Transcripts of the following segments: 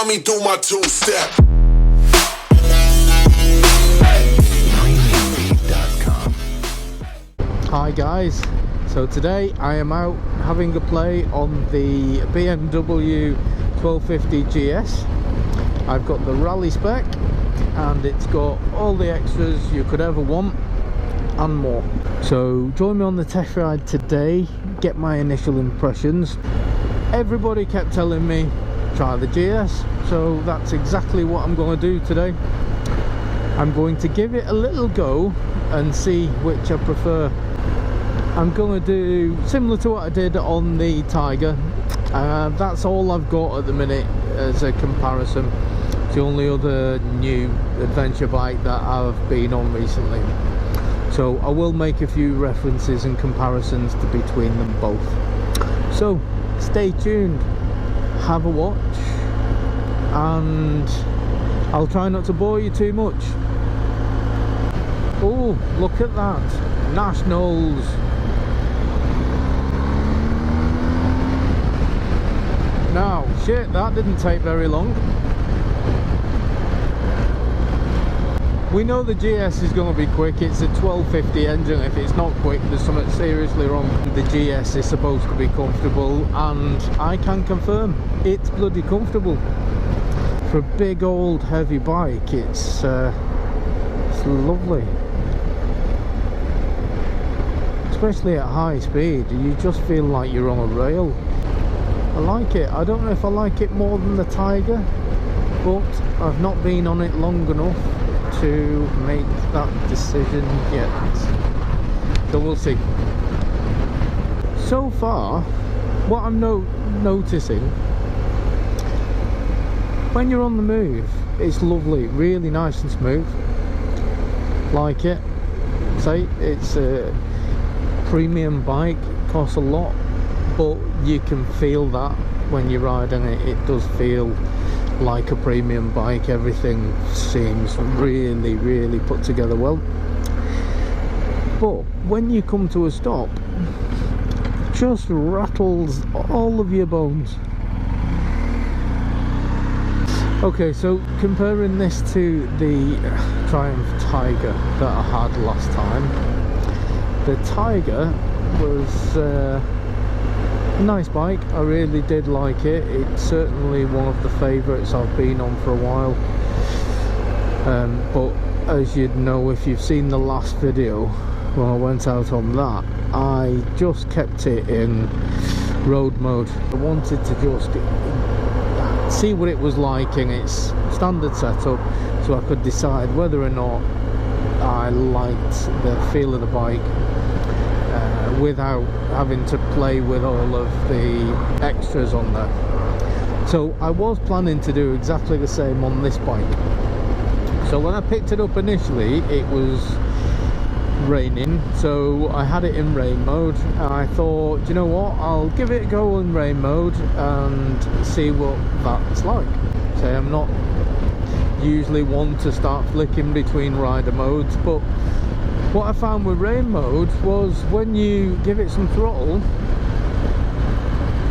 me do my two-step. Hi guys, so today I am out having a play on the BMW 1250 GS. I've got the rally spec and it's got all the extras you could ever want and more. So join me on the test ride today, get my initial impressions. Everybody kept telling me try the GS, so that's exactly what I'm going to do today. I'm going to give it a little go and see which I prefer. I'm going to do similar to what I did on the Tiger. That's all I've got at the minute as a comparison. It's the only other new adventure bike that I've been on recently. So I will make a few references and comparisons between them both. So stay tuned, have a watch, and I'll try not to bore you too much. Oh, look at that, Nationals. Now, shit, that didn't take very long. We know the GS is going to be quick. It's a 1250 engine. If it's not quick, there's something seriously wrong. The GS is supposed to be comfortable, and I can confirm it's bloody comfortable. For a big old heavy bike, it's lovely. Especially at high speed, you just feel like you're on a rail. I like it. I don't know if I like it more than the Tiger, but I've not been on it long enough to make that decision yet. So we'll see. So far, what I'm noticing, when you're on the move, it's lovely, really nice and smooth. Like it. Say it's a premium bike, costs a lot, but you can feel that when you're riding it. It does feel like a premium bike. Everything seems really put together well. But when you come to a stop, it just rattles all of your bones. Okay, so comparing this to the Triumph Tiger that I had last time, the Tiger was a nice bike. I really did like it. It's certainly one of the favourites I've been on for a while. But as you'd know if you've seen the last video, when I went out on that, I just kept it in road mode. I wanted to just see what it was like in its standard setup, so I could decide whether or not I liked the feel of the bike without having to play with all of the extras on there. So I was planning to do exactly the same on this bike. So when I picked it up initially, it was raining, so I had it in rain mode, and I thought, you know what, I'll give it a go in rain mode and see what that's like. So I'm not usually one to start flicking between rider modes, but what I found with rain mode was when you give it some throttle,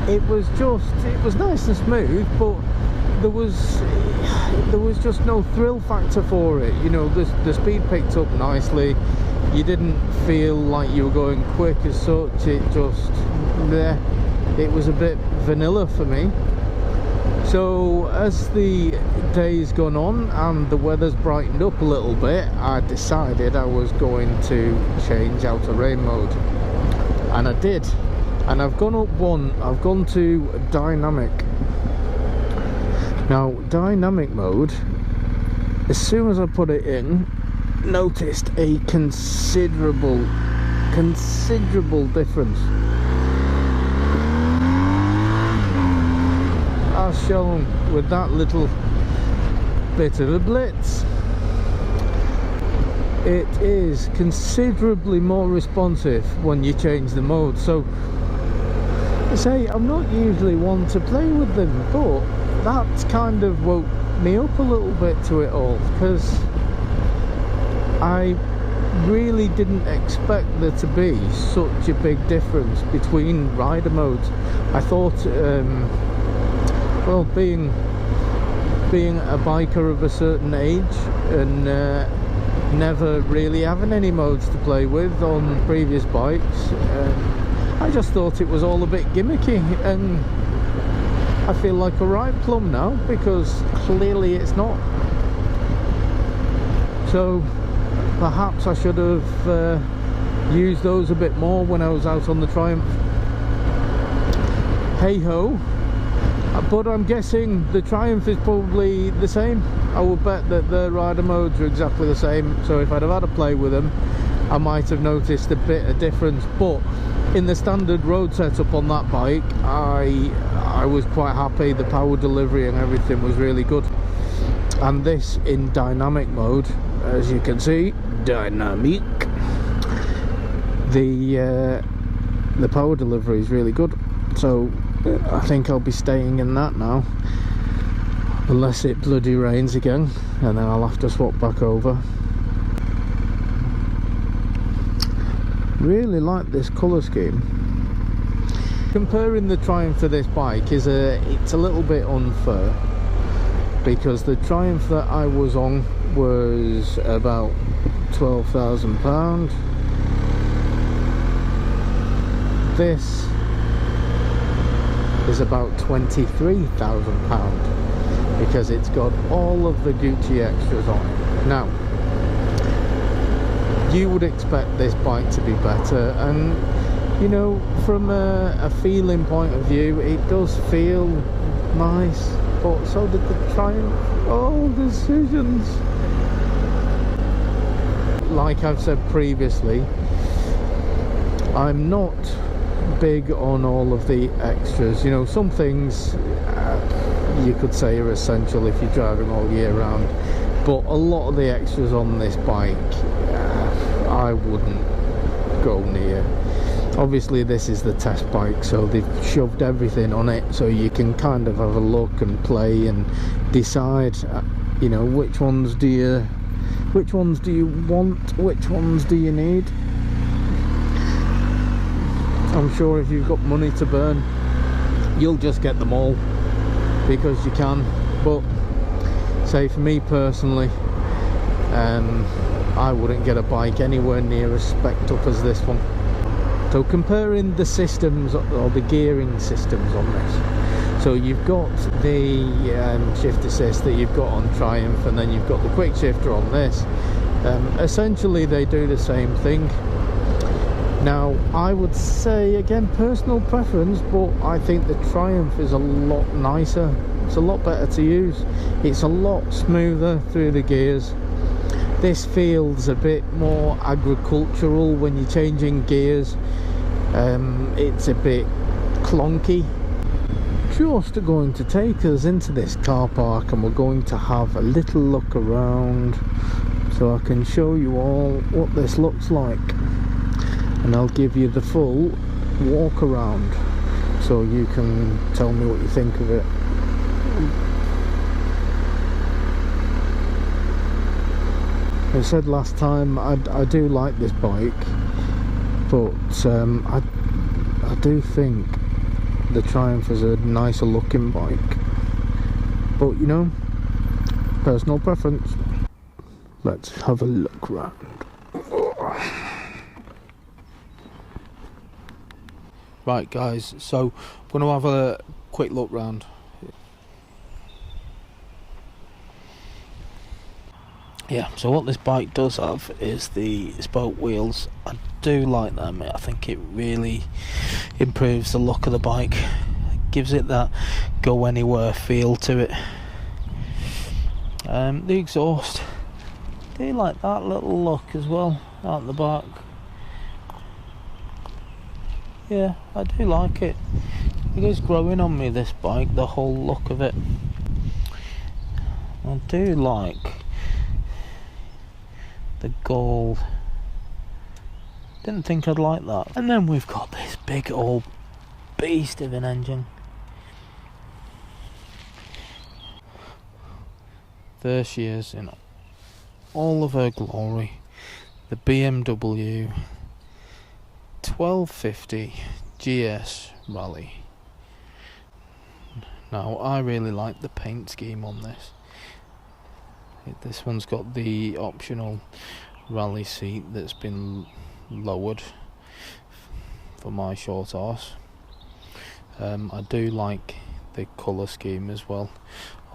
it was nice and smooth, but there was just no thrill factor for it. You know, the speed picked up nicely. You didn't feel like you were going quick as such. It was a bit vanilla for me. So as the day's gone on and the weather's brightened up a little bit, I decided I was going to change out of rain mode, and I did. And I've gone up one. I've gone to dynamic. Now dynamic mode, as soon as I put it in, noticed a considerable difference, as shown with that little bit of a blitz. It is considerably more responsive when you change the mode. So I say, I'm not usually one to play with them, but that's kind of woke me up a little bit to it all, because I really didn't expect there to be such a big difference between rider modes. I thought, well, being being a biker of a certain age and never really having any modes to play with on previous bikes, I just thought it was all a bit gimmicky, and I feel like a right plum now because clearly it's not. So perhaps I should have used those a bit more when I was out on the Triumph. Hey ho. But I'm guessing the Triumph is probably the same. I would bet that the rider modes are exactly the same, so if I'd have had a play with them I might have noticed a bit of difference. But in the standard road setup on that bike, I was quite happy. The power delivery and everything was really good, and this in dynamic mode, as you can see, dynamic, the power delivery is really good. So I think I'll be staying in that now, unless it bloody rains again, and then I'll have to swap back over. Really like this colour scheme. Comparing the Triumph to this bike it's a little bit unfair, because the Triumph that I was on was about £12,000. This is about £23,000 because it's got all of the Gucci extras on it. Now, you would expect this bike to be better, and you know, from a feeling point of view it does feel nice, but so did the Triumph. Oh, decisions. Like I've said previously, I'm not big on all of the extras. You know, some things you could say are essential if you're driving all year round, but a lot of the extras on this bike I wouldn't go near. Obviously this is the test bike, so they've shoved everything on it so you can kind of have a look and play and decide, you know, which ones do you want, which ones do you need. I'm sure if you've got money to burn, you'll just get them all because you can. But say for me personally, I wouldn't get a bike anywhere near as spec'd up as this one. So comparing the systems, or the gearing systems on this, so you've got the shift assist that you've got on Triumph, and then you've got the quick shifter on this. Essentially they do the same thing. Now I would say, again, personal preference, but I think the Triumph is a lot nicer. It's a lot better to use. It's a lot smoother through the gears. This feels a bit more agricultural when you're changing gears. It's a bit clunky. Just going to take us into this car park, and we're going to have a little look around so I can show you all what this looks like, and I'll give you the full walk around so you can tell me what you think of it. I said last time I do like this bike, but I do think the Triumph is a nicer looking bike, but you know, personal preference. Let's have a look round. Right guys, so I'm going to have a quick look round. Yeah, so what this bike does have is the spoke wheels. I do like them. I think it really improves the look of the bike. It gives it that go anywhere feel to it. The exhaust, I do like that little look as well out the back. Yeah, I do like it. It is growing on me, this bike, the whole look of it. I do like the gold. Didn't think I'd like that. And then we've got this big old beast of an engine. There she is in all of her glory, the BMW 1250 GS Rally. Now I really like the paint scheme on this. This one's got the optional rally seat that's been lowered for my short horse. I do like the colour scheme as well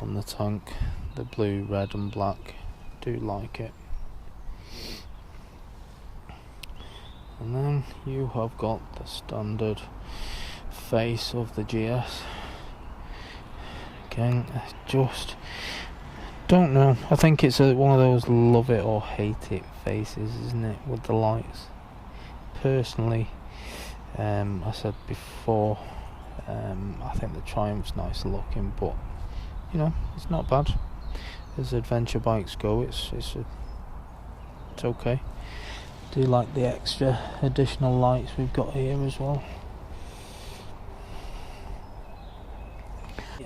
on the tank, the blue, red and black. Do like it. And then you have got the standard face of the GS. Again, I just don't know. I think it's one of those love it or hate it faces, isn't it, with the lights. Personally, I said before, I think the Triumph's nice looking, but you know, it's not bad. As adventure bikes go, it's okay. Do like the extra additional lights we've got here as well.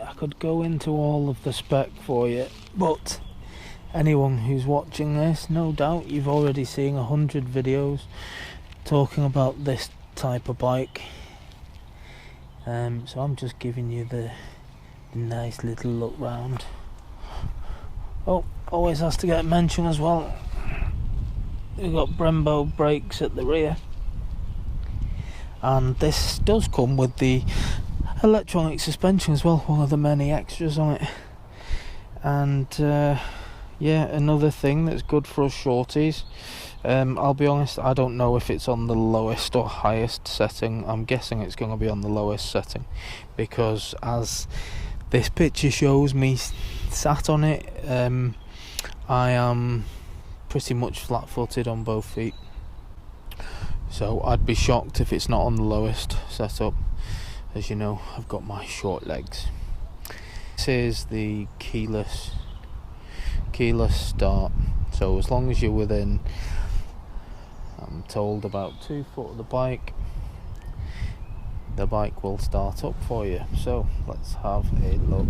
I could go into all of the spec for you, but anyone who's watching this, no doubt you've already seen 100 videos talking about this type of bike. So I'm just giving you the nice little look round. Oh, always has to get mentioned as well. We've got Brembo brakes at the rear, and this does come with the electronic suspension as well, one of the many extras on it. And yeah, another thing that's good for us shorties. I'll be honest, I don't know if it's on the lowest or highest setting. I'm guessing it's going to be on the lowest setting, because as this picture shows me sat on it, I am pretty much flat-footed on both feet, so I'd be shocked if it's not on the lowest setup. As you know, I've got my short legs. This is the keyless start, so as long as you're within, I'm told, about 2 foot of the bike will start up for you. So let's have a look.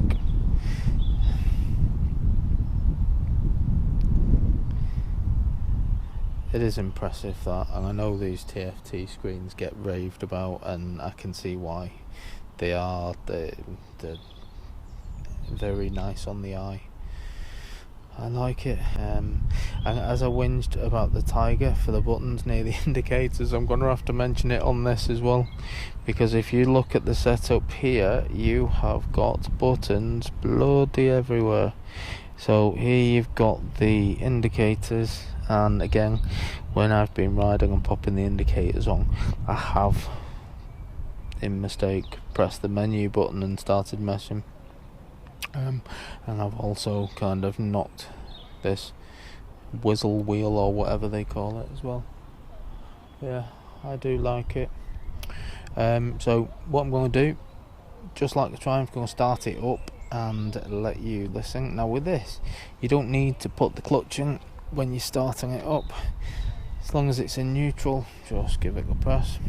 It is impressive, that, and I know these TFT screens get raved about, and I can see why. They are they're very nice on the eye. I like it. And as I whinged about the Tiger for the buttons near the indicators, I'm going to have to mention it on this as well, because if you look at the setup here, you have got buttons bloody everywhere. So here you've got the indicators, and again, when I've been riding and popping the indicators on, I have in mistake pressed the menu button and started messing. And I've also kind of knocked this whizzle wheel or whatever they call it as well. Yeah, I do like it. So what I'm going to do, just like the Triumph, I'm going to start it up and let you listen. Now with this, you don't need to put the clutch in when you're starting it up. As long as it's in neutral, just give it a press.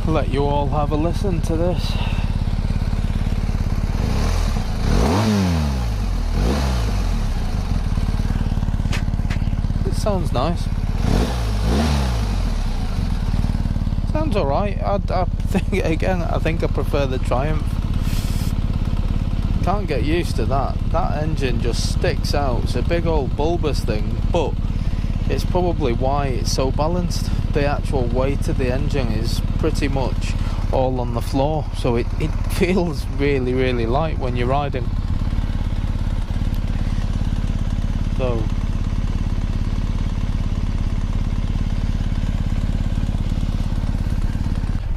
Let you all have a listen to this. It sounds nice. Sounds alright. I think, again, I think I prefer the Triumph. Can't get used to that. That engine just sticks out. It's a big old bulbous thing, but it's probably why it's so balanced. The actual weight of the engine is pretty much all on the floor, so it feels really, really light when you're riding. So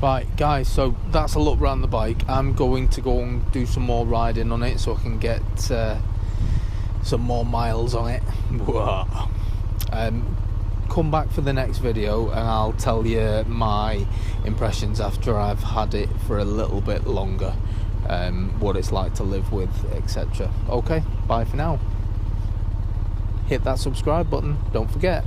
right guys, so that's a look around the bike. I'm going to go and do some more riding on it so I can get some more miles on it. Come back for the next video and I'll tell you my impressions after I've had it for a little bit longer, what it's like to live with, etc. Okay, bye for now. Hit that subscribe button, don't forget.